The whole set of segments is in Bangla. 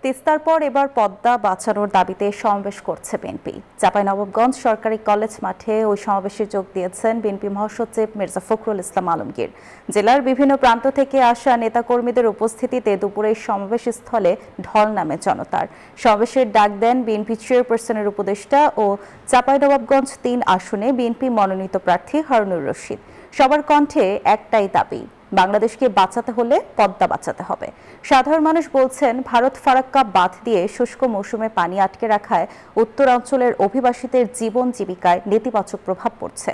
তিস্তার পর এবার পদ্মা বাঁচানোর দাবিতে সমাবেশ করছে বিএনপি। চাঁপাইনবাবগঞ্জ সরকারি কলেজ মাঠে ওই সমাবেশে যোগ দিয়েছেন বিএনপি মহাসচিব মির্জা ফখরুল ইসলাম আলমগীর। জেলার বিভিন্ন প্রান্ত থেকে আসা নেতাকর্মীদের উপস্থিতিতে দুপুরে সমাবেশ স্থলে ঢল নামে জনতার। সমাবেশের ডাক দেন বিএনপি চেয়ারপারসনের উপদেষ্টা ও চাঁপাইনবাবগঞ্জ ৩ আসনে বিএনপি মনোনীত প্রার্থী হারুনুর রশিদ। সবার কণ্ঠে একটাই দাবি, বাংলাদেশকে বাঁচাতে হলে পদ্মা বাঁচাতে হবে। সাধারণ মানুষ বলছেন, ভারত ফারাক্কা বাঁধ দিয়ে শুষ্ক মৌসুমে পানি আটকে রাখায় উত্তরাঞ্চলের অভিবাসীদের জীবন জীবিকায় নেতিবাচক প্রভাব পড়ছে।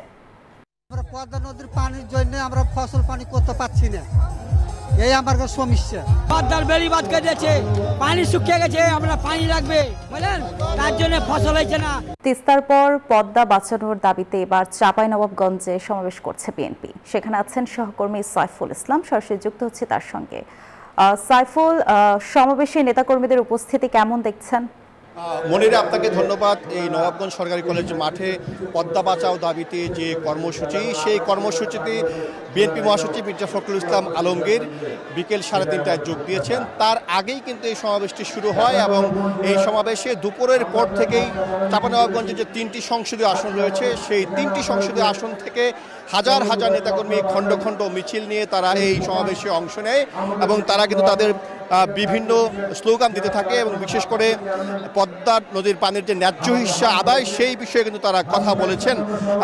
আমরা পদ্মা নদীর পানির জন্য আমরা ফসল পানি করতে পারছি না, এই আমার সমস্যা। পদ্মার বেড়ি বাঁধ কেটেছে, পানি শুকিয়ে গেছে, আমরা পানি লাগবে বুঝলেন, তার জন্য ফসল হয়েছে না। তিস্তার পর পদ্মা বাঁচানোর দাবিতে এবার চাঁপাইনবাবগঞ্জে সমাবেশ করছে বিএনপি। সেখানে আছেন সহকর্মী সাইফুল ইসলাম, সরাসরি যুক্ত হচ্ছে তার সঙ্গে। সাইফুল, সমাবেশে নেতাকর্মীদের উপস্থিতি কেমন দেখছেন? মনিরা, আপনাকে ধন্যবাদ। এই নবাবগঞ্জ সরকারি কলেজ মাঠে পদ্মা বাঁচাও দাবিতে যে কর্মসূচি, সেই কর্মসূচিতে বিএনপি মহাসচিব মির্জা ফখরুল ইসলাম আলমগীর বিকেল 3:30টায় যোগ দিয়েছেন। তার আগেই কিন্তু এই সমাবেশটি শুরু হয় এবং এই সমাবেশে দুপুরের পর থেকেই চাঁপাইনবাবগঞ্জে যে 3টি সংসদীয় আসন রয়েছে, সেই 3টি সংসদীয় আসন থেকে হাজার হাজার নেতাকর্মী খণ্ড খণ্ড মিছিল নিয়ে তারা এই সমাবেশে অংশ নেয় এবং তারা কিন্তু তাদের বিভিন্ন স্লোগান দিতে থাকে এবং বিশেষ করে পদ্মা নদীর পানির যে ন্যায্য হিস্সা আদায়, সেই বিষয়ে কিন্তু তারা কথা বলেছেন।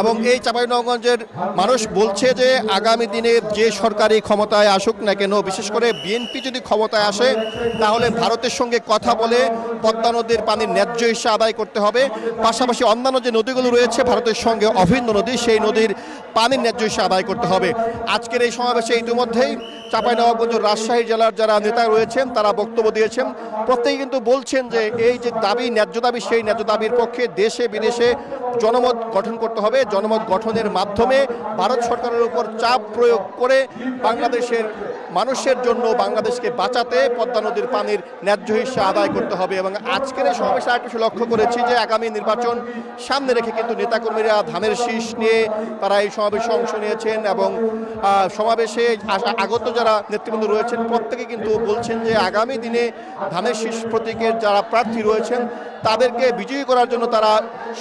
এবং এই চাঁপাইনবাবগঞ্জের মানুষ বলছে যে আগামী দিনে যে সরকারি ক্ষমতায় আসুক না কেন, বিশেষ করে বিএনপি যদি ক্ষমতায় আসে, তাহলে ভারতের সঙ্গে কথা বলে পদ্মা নদীর পানির ন্যায্য হিস্সা আদায় করতে হবে। পাশাপাশি অন্যান্য যে নদীগুলো রয়েছে ভারতের সঙ্গে অভিন্ন নদী, সেই নদীর পানির ন্যায্য হিস্সা আদায় করতে হবে। আজকের এই সমাবেশে ইতিমধ্যেই চাঁপাইনবাবগঞ্জ রাজশাহী জেলার যারা নেতা রয়েছেন তারা বক্তব্য দিয়েছেন। প্রত্যেকে কিন্তু বলছেন যে এই যে দাবি, ন্যায্য দাবি, সেই ন্যায্য দাবির পক্ষে দেশে বিদেশে জনমত গঠন করতে হবে। জনমত গঠনের মাধ্যমে ভারত সরকারের উপর চাপ প্রয়োগ করে বাংলাদেশের মানুষের জন্য বাংলাদেশকে বাঁচাতে পদ্মা নদীর পানির ন্যায্য হিস্সা আদায় করতে হবে। এবং আজকের এই সমাবেশে আরেকটু লক্ষ্য করেছি যে আগামী নির্বাচন সামনে রেখে কিন্তু নেতাকর্মীরা ধানের শীষ নিয়ে তারা এই সমাবেশে অংশ নিয়েছেন এবং সমাবেশে আগত যারা নেতৃবৃন্দ রয়েছেন প্রত্যেকে কিন্তু বলছেন যে আগামী দিনে ধানের শীষ প্রতীকের যারা প্রার্থী রয়েছেন তাদেরকে বিজয়ী করার জন্য তারা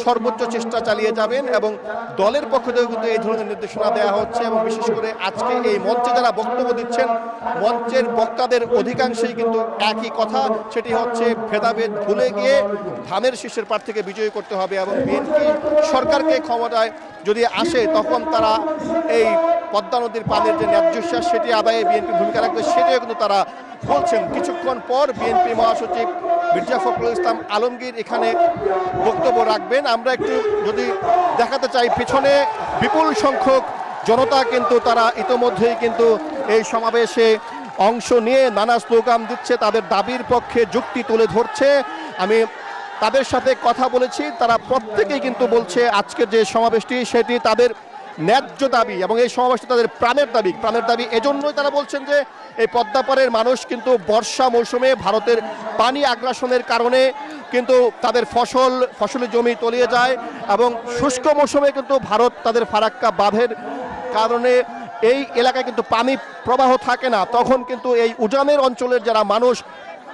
সর্বোচ্চ চেষ্টা চালিয়ে যাবেন এবং দলের পক্ষ থেকে কিন্তু এই ধরনের নির্দেশনা দেওয়া হচ্ছে। এবং বিশেষ করে আজকে এই মঞ্চে যারা বক্তব্য দিচ্ছেন, মঞ্চের বক্তাদের অধিকাংশই কিন্তু একই কথা, সেটি হচ্ছে ভেদাভেদ ভুলে গিয়ে ধানের শীষের প্রার্থীকে বিজয়ী করতে হবে এবং বিএনপি সরকারকে ক্ষমতায় যদি আসে তখন তারা এই পদ্মা নদীর পানির যে ন্যায্য হিস্সা সেটি আদায়ে বিএনপি ভূমিকা রাখবে, সেটিও কিন্তু তারা বলছেন। কিছুক্ষণ পর বিএনপি মহাসচিব মির্জা ফখরুল ইসলাম আলমগীর এখানে বক্তব্য রাখবেন। আমরা একটু যদি দেখাতে চাই, পিছনে বিপুল সংখ্যক জনতা কিন্তু তারা ইতোমধ্যেই কিন্তু এই সমাবেশে অংশ নিয়ে নানা স্লোগান দিচ্ছে, তাদের দাবির পক্ষে যুক্তি তুলে ধরছে। আমি তাদের সাথে কথা বলেছি, তারা প্রত্যেকেই কিন্তু বলছে আজকের যে সমাবেশটি সেটি তাদের ন্যায্য দাবি এবং এই সমাবেশটি তাদের প্রাণের দাবি। প্রাণের দাবি এজন্যই তারা বলছেন যে এই পদ্মাপাড়ের মানুষ কিন্তু বর্ষা মৌসুমে ভারতের পানি আগ্রাসনের কারণে কিন্তু তাদের ফসলি জমি তলিয়ে যায় এবং শুষ্ক মৌসুমে কিন্তু ভারত তাদের ফারাক্কা বাঁধের কারণে এই এলাকায় কিন্তু পানি প্রবাহ থাকে না। তখন কিন্তু এই উজানের অঞ্চলের যারা মানুষ,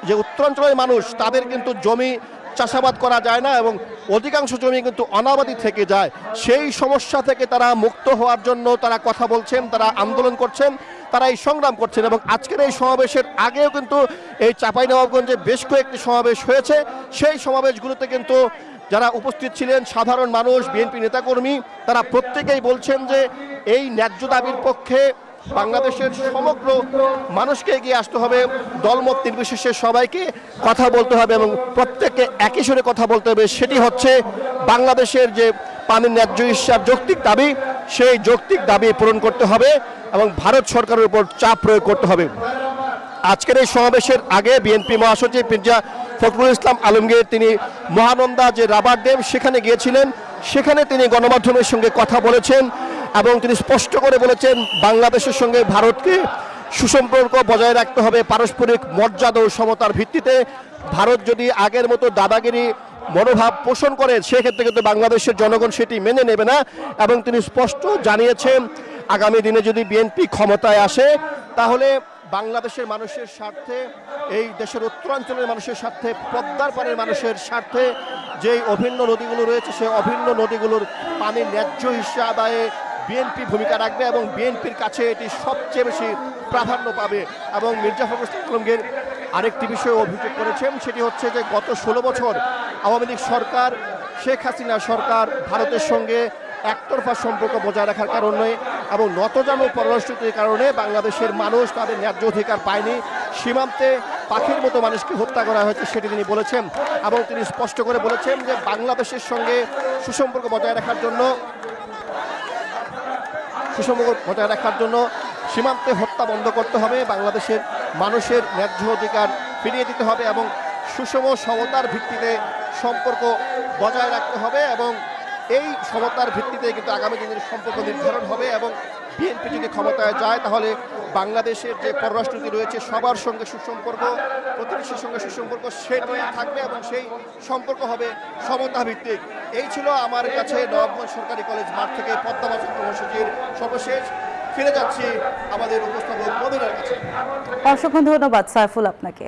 যে উত্তরাঞ্চলের মানুষ, তাদের কিন্তু জমি চাষাবাদ করা যায় না এবং অধিকাংশ জমি কিন্তু অনাবাদি থেকে যায়। সেই সমস্যা থেকে তারা মুক্ত হওয়ার জন্য তারা কথা বলছেন, তারা আন্দোলন করছেন, তারা এই সংগ্রাম করছেন। এবং আজকের এই সমাবেশের আগেও কিন্তু এই চাঁপাইনবাবগঞ্জে বেশ কয়েকটি সমাবেশ হয়েছে। সেই সমাবেশগুলোতে কিন্তু যারা উপস্থিত ছিলেন সাধারণ মানুষ, বিএনপি নেতাকর্মী, তারা প্রত্যেকেই বলছেন যে এই ন্যায্য দাবির পক্ষে বাংলাদেশের সমগ্র মানুষকে এগিয়ে আসতে হবে, দলমত নির্বিশেষে সবাইকে কথা বলতে হবে এবং প্রত্যেককে একই সুরে কথা বলতে হবে। সেটি হচ্ছে বাংলাদেশের যে পানির ন্যায্য হিস্যার যৌক্তিক দাবি, সেই যৌক্তিক দাবি পূরণ করতে হবে এবং ভারত সরকারের উপর চাপ প্রয়োগ করতে হবে। আজকের এই সমাবেশের আগে বিএনপি মহাসচিব মির্জা ফখরুল ইসলাম আলমগীর তিনি মহানন্দা যে রাবার ড্যাম সেখানে গিয়েছিলেন, সেখানে তিনি গণমাধ্যমের সঙ্গে কথা বলেছেন এবং তিনি স্পষ্ট করে বলেছেন বাংলাদেশের সঙ্গে ভারতকে সুসম্পর্ক বজায় রাখতে হবে পারস্পরিক মর্যাদা ও সমতার ভিত্তিতে। ভারত যদি আগের মতো দাদাগিরি মনোভাব পোষণ করে সেক্ষেত্রে কিন্তু বাংলাদেশের জনগণ সেটি মেনে নেবে না এবং তিনি স্পষ্ট জানিয়েছেন আগামী দিনে যদি বিএনপি ক্ষমতায় আসে তাহলে বাংলাদেশের মানুষের স্বার্থে, এই দেশের উত্তরাঞ্চলের মানুষের স্বার্থে, পদ্মার পাড়ের মানুষের স্বার্থে যেই অভিন্ন নদীগুলো রয়েছে সেই অভিন্ন নদীগুলোর পানির ন্যায্য হিস্যা আদায়ে বিএনপি ভূমিকা রাখবে এবং বিএনপির কাছে এটি সবচেয়ে বেশি প্রাধান্য পাবে। এবং মির্জা ফখরুল ইসলাম আলমগীর আরেকটি বিষয়ে অভিযোগ করেছেন, সেটি হচ্ছে যে গত 16 বছর আওয়ামী লীগ সরকার, শেখ হাসিনা সরকার ভারতের সঙ্গে একতরফা সম্পর্ক বজায় রাখার কারণে এবং নতজানু পররাষ্ট্রনীতির কারণে বাংলাদেশের মানুষ তাদের ন্যায্য অধিকার পায়নি। সীমান্তে পাখির মতো মানুষকে হত্যা করা হয়েছে সেটি তিনি বলেছেন এবং তিনি স্পষ্ট করে বলেছেন যে বাংলাদেশের সঙ্গে সুসম্পর্ক বজায় রাখার জন্য সীমান্তে হত্যা বন্ধ করতে হবে, বাংলাদেশের মানুষের ন্যায্য অধিকার ফিরিয়ে দিতে হবে এবং সুষম সমতার ভিত্তিতে সম্পর্ক বজায় রাখতে হবে এবং এই সমতার ভিত্তিতে কিন্তু আগামী দিনের সম্পর্ক নির্ধারণ হবে। এবং বিএনপি যদি ক্ষমতায় যায় তাহলে বাংলাদেশের যে পররাষ্ট্রনীতি রয়েছে সবার সঙ্গে সুসম্পর্ক, প্রতিবেশীর সঙ্গে সুসম্পর্ক সেটি থাকবে এবং সেই সম্পর্ক হবে সমতা ভিত্তিক। এই ছিল আমার কাছে নবাবগঞ্জ সরকারি কলেজ মাঠ থেকে পদ্মা বাঁচাও কর্মসূচির সর্বশেষ। ফিরে যাচ্ছি আমাদের উপস্থাপক মদিনার কাছে। অসংখ্য ধন্যবাদ সাইফুল আপনাকে।